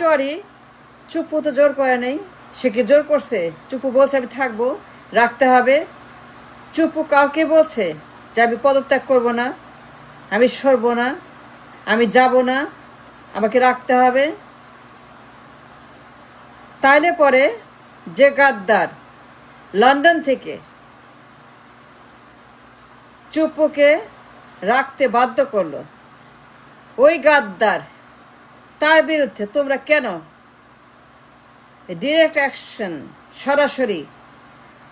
পাটোয়ারি চুপু তো জোর করে নেই, সে কি জোর করছে? চুপু বলছে আমি থাকবো, রাখতে হবে। চুপু কাউকে বলছে যে আমি পদত্যাগ করব না, আমি সরব না, আমি যাব না, আমাকে রাখতে হবে। তাইলে পরে যে গাদ্দার লন্ডন থেকে চুপুকে রাখতে বাধ্য করলো, ওই গাদ্দার, তার বিরুদ্ধে তোমরা কেন ডিরেক্ট অ্যাকশন, সরাসরি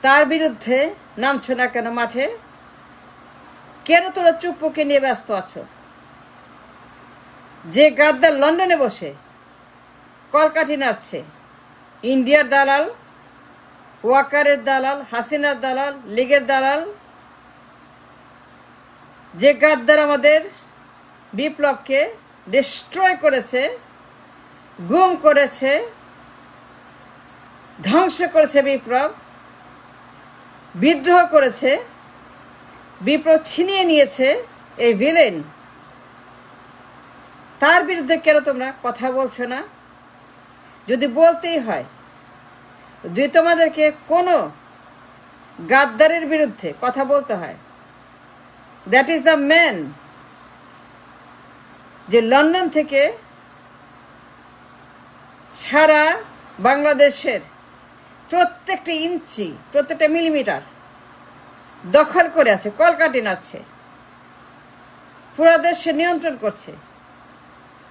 তার বিরুদ্ধে নামছো না কেন মাঠে? কেন তোমরা চুপুকে নিয়ে ব্যস্ত আছো? যে গাদ্দার লন্ডনে বসে কলকাঠি নাড়ছে, ইন্ডিয়ার দালাল, ওয়াকারের দালাল, হাসিনার দালাল, লীগের দালাল, যে গাদ্দার আমাদের বিপ্লবকে ডিস্ট্রয় করেছে, গুম করেছে, ধ্বংস করেছে, বিপ্লব বিদ্রোহ করেছে, বিপ্লব ছিনিয়ে নিয়েছে, এই ভিলেন, তার বিরুদ্ধে কেন তোমরা কথা বলছো না? যদি বলতেই হয়, যদি তোমাদেরকে কোনো গাদ্দারের বিরুদ্ধে কথা বলতে হয়, দ্যাট ইজ দ্য ম্যান যে লন্ডন থেকে সারা বাংলাদেশের প্রত্যেকটা ইঞ্চি, প্রত্যেকটা মিলিমিটার দখল করে আছে, কলকাঠি নাড়ছে, পুরো দেশে নিয়ন্ত্রণ করছে।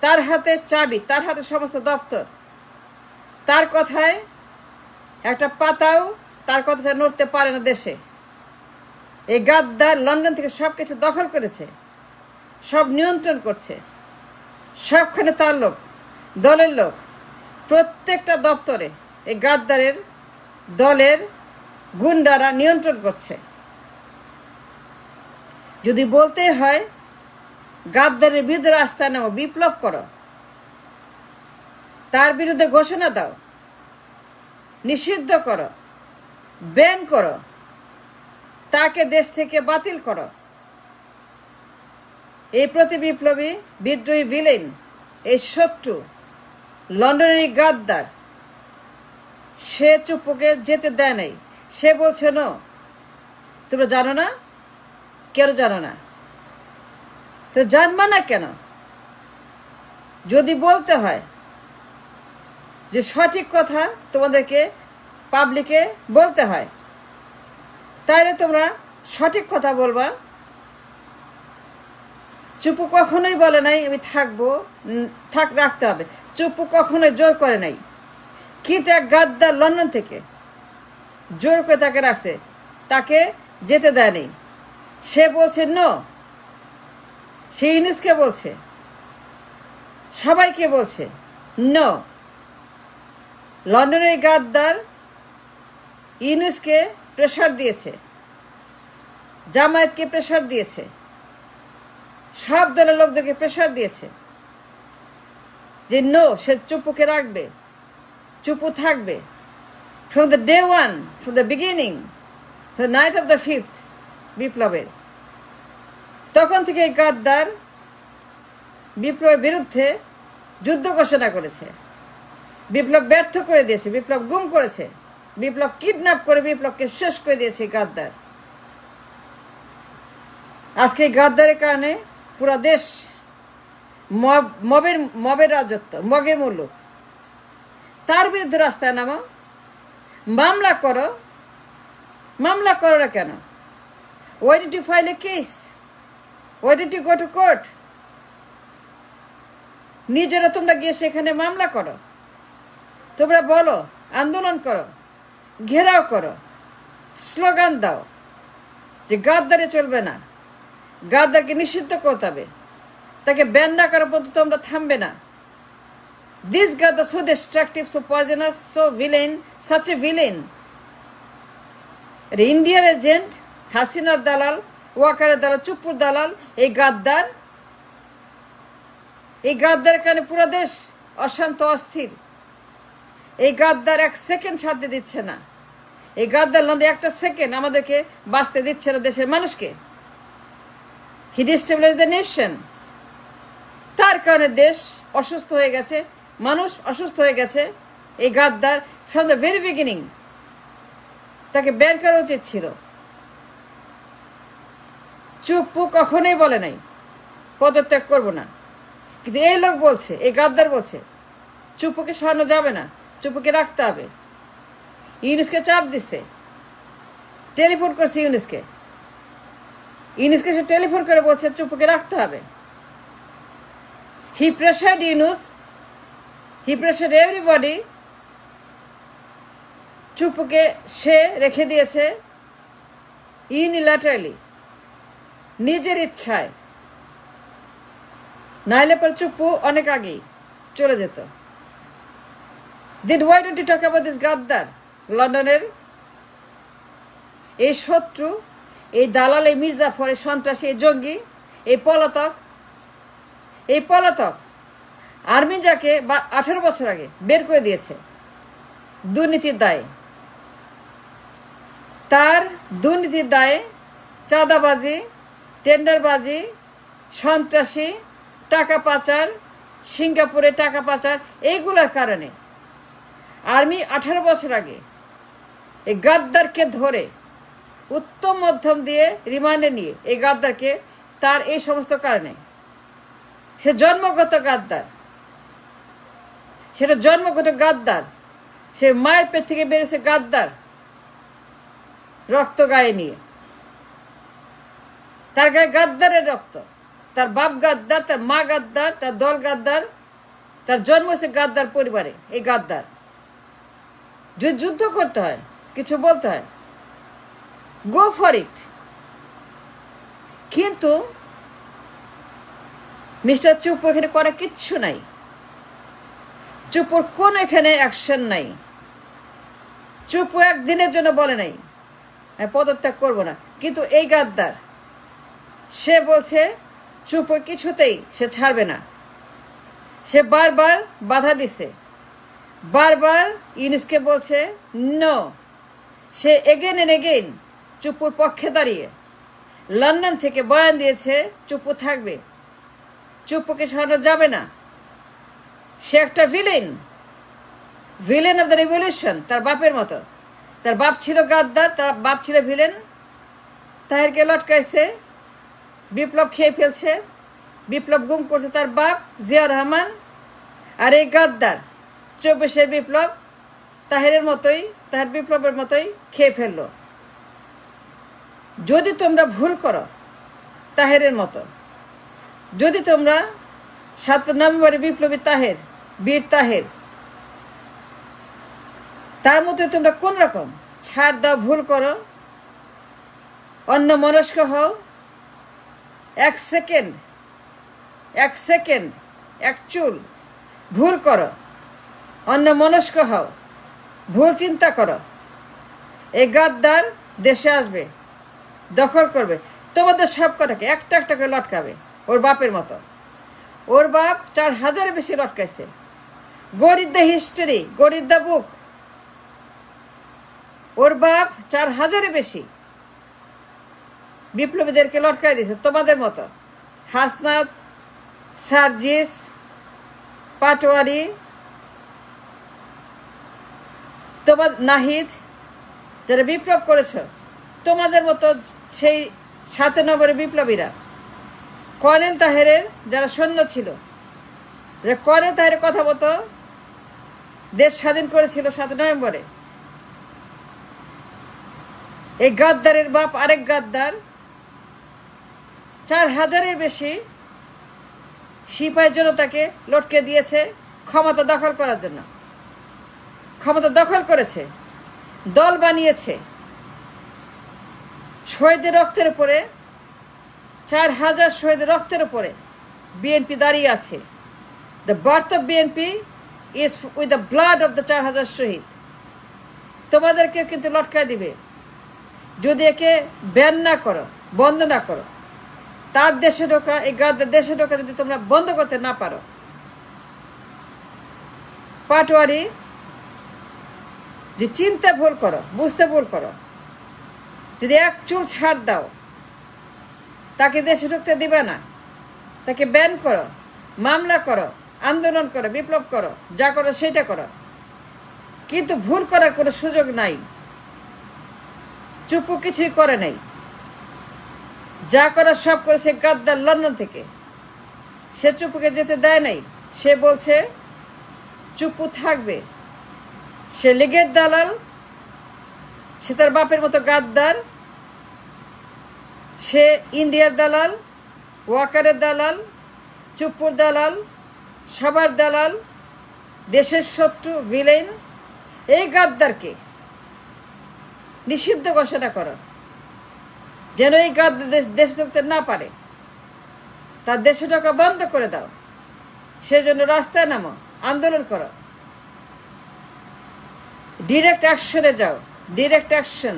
তার হাতে চাবি, তার হাতে সমস্ত দপ্তর, তার কথায় একটা পাতাও তার কথা নড়তে পারে না দেশে। এই গাদ্দার লন্ডন থেকে সব কিছু দখল করেছে, সব নিয়ন্ত্রণ করছে, সবখানে তার লোক, দলের লোক, প্রত্যেকটা দপ্তরে এই গাদ্দারের দলের গুন্ডারা নিয়ন্ত্রণ করছে। যদি বলতে হয় গাদ্দারের বিরুদ্ধে রাস্তায় নামো, বিপ্লব করো, তার বিরুদ্ধে ঘোষণা দাও, নিষিদ্ধ করো, ব্যান করো, তাকে দেশ থেকে বাতিল করো। এই প্রতি বিপ্লবী বিদ্রোহী ভিলেন, এই শত্রু লন্ডনের গাদ্দার, সে চুপুকে যেতে দেয় নাই। সে বলছে নো, তোমরা জানো না, কেন জানো না? তো জানবা না কেন? যদি বলতে হয় যে সঠিক কথা তোমাদেরকে পাবলিকে বলতে হয়, তাইলে তোমরা সঠিক কথা বলবা। চুপু কখনোই বলে নাই আমি থাকবো, রাখতে হবে। চুপু কখনোই জোর করে নাই, কিন্তু এক গাদ্দার লন্ডন থেকে জোর করে তাকে রাখছে, তাকে যেতে দেয়নি। সে বলছে নো, সে ইউনুসকে বলছে, সবাইকে বলছে নো। লন্ডনের গাদ্দার ইউনুসকে প্রেশার দিয়েছে, জামায়াতকে প্রেশার দিয়েছে, সব দলের লোকদেরকে প্রেশার দিয়েছে যে নো, সে চুপুকে রাখবে, চুপু থাকবে। From the day one, from the beginning, the night of the 5th বিপ্লবের, তখন থেকে এই গাদ্দার বিপ্লবের বিরুদ্ধে যুদ্ধ ঘোষণা করেছে। বিপ্লব ব্যর্থ করে দিয়েছে, বিপ্লব গুম করেছে, বিপ্লব কিডন্যাপ করে বিপ্লবকে শেষ করে দিয়েছে গাদ্দার। আজকে এই গাদ্দারের কারণে পুরা দেশ মবের রাজত্ব, মগের মুলুক। তার বিরুদ্ধে রাস্তায় নামো, মামলা করো। মামলা করো না কেন? Why did you file a case? Why did you go to court? নিজেরা তোমরা গিয়ে সেখানে মামলা করো, তোমরা বলো, আন্দোলন করো, ঘেরাও করো, স্লোগান দাও যে গাদ্দারে চলবে না, গাদ্দারকে নিষিদ্ধ করতে হবে, তাকে ব্যান না করার পর্যন্ত তোমরা থামবে না। This Gaddar so destructive, so poisonous, so villain, such a villain. ইন্ডিয়ার এজেন্ট, হাসিনার দালাল, ওয়াকারের দালাল, চুপুর দালাল, এই গাদ্দার, এই গাদ্দারের কারণে পুরো দেশ অশান্ত, অস্থির। এই গাদ্দার এক সেকেন্ড শান্তি দিচ্ছে না। এই গাদ্দার লন্ডনে একটা সেকেন্ড আমাদেরকে বাঁচতে দিচ্ছে না, দেশের মানুষকে। হি ডিস্টেবিলাইজ দ্য নেশন। তার কারণে দেশ অসুস্থ হয়ে গেছে, মানুষ অসুস্থ হয়ে গেছে। এই গাদ্দার ফ্রম দ্য ভেরি বিগিনিং তাকে ব্যান করা উচিত ছিল। চুপ্পু কখনোই বলে নাই পদত্যাগ করব না, কিন্তু এই লোক বলছে, এই গাদ্দার বলছে চুপ্পুকে সরানো যাবে না, চুপ্পুকে রাখতে হবে। ইউনুসকে চাপ দিচ্ছে, টেলিফোন করছে ইউনুসকে সে টেলিফোন করে বলছে চুপ্পুকে রাখতে হবে। হি প্রেশার্ড ইউনুস, হি প্রেশার্ড এভরিবডি। চুপ্পুকে সে রেখে দিয়েছে ইউনিল্যাটারালি, নিজের ইচ্ছায়। নাইলে পর চুপ্পু অনেক আগেই চলে যেত। Then why don't you talk about this গাদ্দার? লন্ডনের এই শত্রু, এই দালাল, এই মির্জাফর, এই সন্ত্রাসী, এই জঙ্গি, এই পলাতক আর্মি যাকে 18 বছর আগে বের করে দিয়েছে দুর্নীতির দায়ে। তার দুর্নীতির দায়ে চাঁদাবাজি, টেন্ডারবাজি, সন্ত্রাসী, টাকা পাচার, সিঙ্গাপুরে টাকা পাচার, এইগুলোর কারণে আর্মি 18 বছর আগে এই গাদ্দারকে ধরে উত্তম মধ্যম দিয়ে রিমান্ডে নিয়ে এই গাদ্দারকে, তার এই সমস্ত কারণে, সে জন্মগত গাদ্দার, সেটা জন্মগত গাদ্দার। সে মায়ের পেট থেকে বেরিয়েছে গাদ্দার, রক্ত গায়ে নিয়ে। তার গায়ে গাদ্দারের রক্ত, তার বাপ গাদ্দার, তার মা গাদ্দার, তার দল গাদ্দার, তার জন্ম হয়েছে গাদ্দার পরিবারে। এই গাদ্দার যদি যুদ্ধ করতে হয়, কিছু বলতে হয়, গো ফর ইট। কিন্তু মিস্টার চুপ্পু এখানে করা কিচ্ছু নাই। চুপ্পুর কোন এখানে অ্যাকশন নাই। চুপ্পু একদিনের জন্য বলে নাই আমি পদত্যাগ করব না, কিন্তু এই গাদ্দার সে বলছে চুপ্পু কিছুতেই সে ছাড়বে না। সে বারবার বাধা দিছে, বারবার ইউনুসকে বলছে নো। সে এগেন এন্ড এগেন চুপ্পুর পক্ষে দাঁড়িয়ে লন্ডন থেকে বয়ান দিয়েছে চুপ্পু থাকবে, চুপ্পুকে সরানো যাবে না। সে একটা ভিলেন অফ দ্য রিভলিউশন, তার বাপের মতো। তার বাপ ছিল গাদ্দার, তার বাপ ছিল ভিলেন। তাহেরকে লটকাইছে, বিপ্লব খেয়ে ফেলছে, বিপ্লব গুম করছে তার বাপ জিয়া রহমান। আর এই গাদ্দার 24-এর বিপ্লব তাহেরের মতোই, তাহের বিপ্লবের মতোই খেয়ে ফেললো। যদি তোমরা ভুল করো তাহেরের মতো, যদি তোমরা 7 নভেম্বরের বিপ্লবী তাহের, বীর তাহের, তার মধ্যে তোমরা কোন রকম ছাড় দাও, ভুল করো, অন্য মনস্ক হও, এক সেকেন্ড এক চুল ভুল করো, অন্য মনস্ক হও, ভুল চিন্তা করো, এই গাদ্দার দেশে আসবে, দখল করবে, তোমাদের সব কটাকে একটা একটা করে লটকাবে ওর বাপের মতো। ওর বাপ 4000-এর বেশি লটকাইছে। Go read the history, go read the book. ওর বাপ 4000-এর বেশি বিপ্লবীদেরকে লটকাই দিয়েছে তোমাদের মতো। হাসনাত, সার্জিস, পাটোয়ারি, তোমার নাহিদ, যারা বিপ্লব করেছ, তোমাদের মতো সেই 7 নভেম্বরের বিপ্লবীরা, কর্নেল তাহেরের যারা সৈন্য ছিল, যে কর্নেল তাহেরের কথা মতো দেশ স্বাধীন করেছিল 7 নভেম্বরে। এই গাদ্দারের বাপ আরেক গাদ্দার 4000-এর বেশি সিপাহী জনতাকে লটকে দিয়েছে ক্ষমতা দখল করার জন্য। ক্ষমতা দখল করেছে, দল বানিয়েছে। শহীদের রক্তের উপরে, 4000 শহীদের রক্তের উপরে বিএনপি দাঁড়িয়ে আছে। The birth of BNP is with the blood of the 4000 শহীদ। তোমাদেরকে কিন্তু লটকায় দিবে যদি একে ব্যান না করো, বন্ধ না করো। তার দেশে ঢোকা, এই গাদ্দার দেশে ঢোকা যদি তোমরা বন্ধ করতে না পারো। পাটোয়ারি যে চিন্তা ভুল করো, বুঝতে ভুল করো, যদি এক চুল ছাড় দাও, তাকে দেশে ঢুকতে দিবে না, তাকে ব্যান করো, মামলা করো, আন্দোলন করো, বিপ্লব করো, যা করো সেটা করো, কিন্তু ভুল করার কোনো সুযোগ নাই। চুপু কিছুই করে নাই, যা করার সব করেছে গাদ্দার লন্ডন থেকে। সে চুপুকে যেতে দেয় নাই, সে বলছে চুপু থাকবে। সে লীগের দালাল, সে তার বাপের মতো গাদ্দার, সে ইন্ডিয়ার দালাল, ওয়াকারের দালাল, চুপুর দালাল, সবার দালাল, দেশের শত্রু, ভিলেন। এই গাদ্দারকে নিষিদ্ধ ঘোষণা করো, যেন এই গাদ্দার দেশ ঢুকতে না পারে। তার দেশে ঢোকা বন্ধ করে দাও। সেজন্য রাস্তায় নামো, আন্দোলন করো, ডিরেক্ট অ্যাকশনে যাও। Direct action,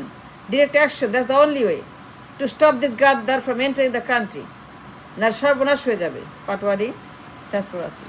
that's the only way to stop this গাদ্দার ফ্রম এন্টারিং দ্য কান্ট্রি। না সর্বনাশ হয়ে যাবে। Patowari, thanks for watching.